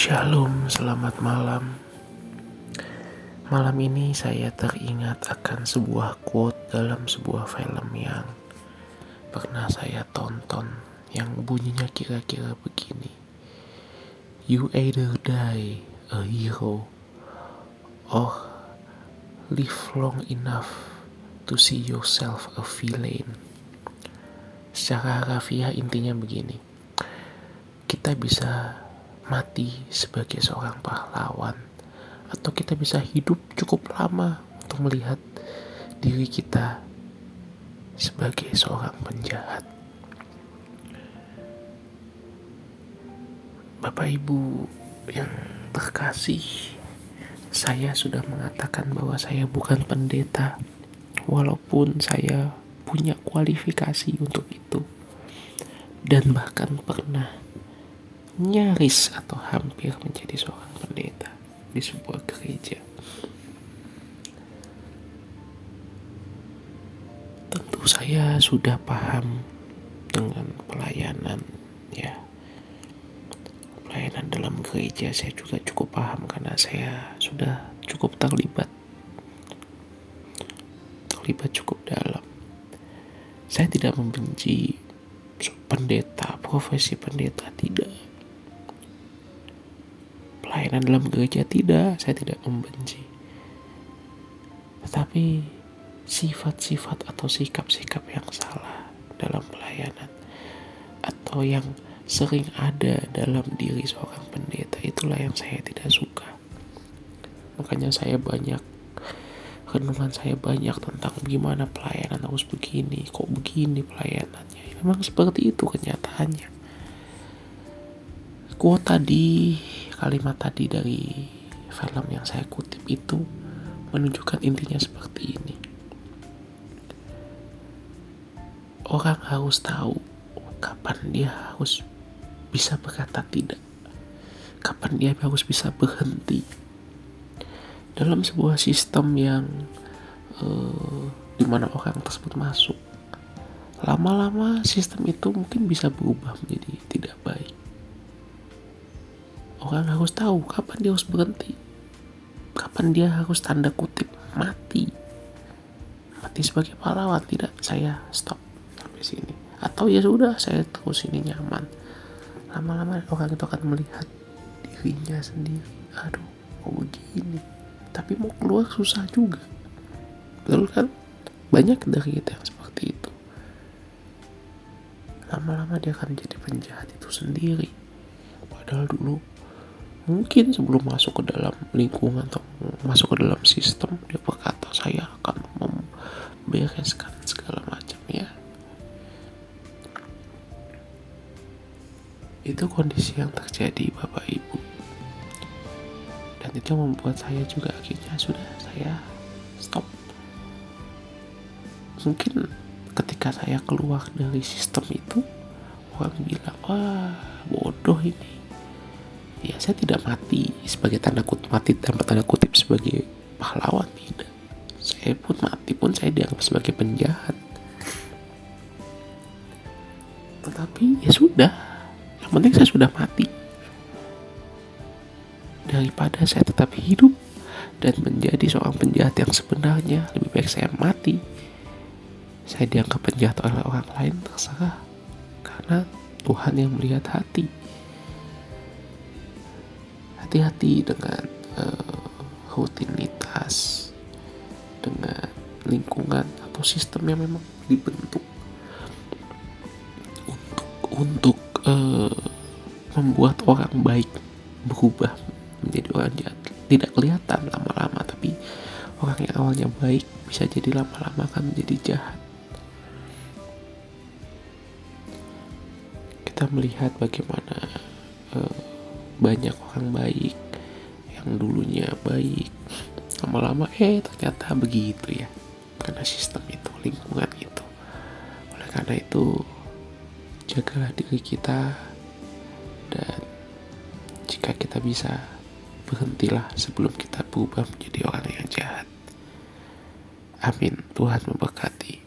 Shalom, selamat malam. Malam ini saya teringat akan sebuah quote dalam sebuah film yang pernah saya tonton, yang bunyinya kira-kira begini: You either die a hero or live long enough to see yourself a villain. Secara harafiah intinya begini: kita bisa mati sebagai seorang pahlawan, atau kita bisa hidup cukup lama untuk melihat diri kita sebagai seorang penjahat. Bapak Ibu yang terkasih, saya sudah mengatakan bahwa saya bukan pendeta, walaupun saya punya kualifikasi untuk itu, dan bahkan pernah nyaris atau hampir menjadi seorang pendeta di sebuah gereja. Tentu saya sudah paham dengan pelayanan, pelayanan dalam gereja saya juga cukup paham karena saya sudah cukup terlibat cukup dalam. Saya tidak membenci pendeta, profesi pendeta, tidak. Pelayanan dalam gereja tidak, saya tidak membenci. Tetapi sifat-sifat atau sikap-sikap yang salah dalam pelayanan, atau yang sering ada dalam diri seorang pendeta, itulah yang saya tidak suka. Makanya renungan saya banyak tentang gimana pelayanan harus begini, kok begini pelayanannya. Memang seperti itu kenyataannya. Kalimat tadi dari film yang saya kutip itu menunjukkan intinya seperti ini: orang harus tahu kapan dia harus bisa berkata tidak, kapan dia harus bisa berhenti. Dalam sebuah sistem yang dimana orang tersebut masuk, lama-lama sistem itu mungkin bisa berubah menjadi tidak baik. Orang harus tahu kapan dia harus berhenti, kapan dia harus tanda kutip mati sebagai pahlawan. Tidak, saya stop sampai sini, atau ya sudah saya terus ini nyaman. Lama-lama orang itu akan melihat dirinya sendiri, aduh kok begini, tapi mau keluar susah juga. Betul kan? Banyak dari kita yang seperti itu. Lama-lama dia akan jadi penjahat itu sendiri. Padahal dulu mungkin sebelum masuk ke dalam lingkungan atau masuk ke dalam sistem, dia berkata saya akan membereskan segala macam, ya. Itu kondisi yang terjadi, Bapak Ibu. Dan itu membuat saya juga akhirnya saya stop. Mungkin ketika saya keluar dari sistem itu, orang bilang, wah bodoh ini. Ya, saya tidak mati sebagai tanda kutip sebagai pahlawan, tidak. Saya pun mati pun saya dianggap sebagai penjahat. Tetapi ya sudah, yang penting saya sudah mati. Daripada saya tetap hidup dan menjadi seorang penjahat yang sebenarnya, lebih baik saya mati. Saya dianggap penjahat oleh orang lain, terserah, karena Tuhan yang melihat hati. Hati-hati dengan rutinitas, dengan lingkungan atau sistem yang memang dibentuk untuk membuat orang baik berubah menjadi orang jahat. Tidak kelihatan lama-lama, tapi orang yang awalnya baik bisa jadi lama-lama akan menjadi jahat. Kita melihat bagaimana banyak orang baik yang dulunya baik, lama-lama ternyata begitu, ya, karena sistem itu, lingkungan itu. Oleh karena itu, jagalah diri kita, dan jika kita bisa, berhentilah sebelum kita berubah menjadi orang yang jahat. Amin. Tuhan memberkati.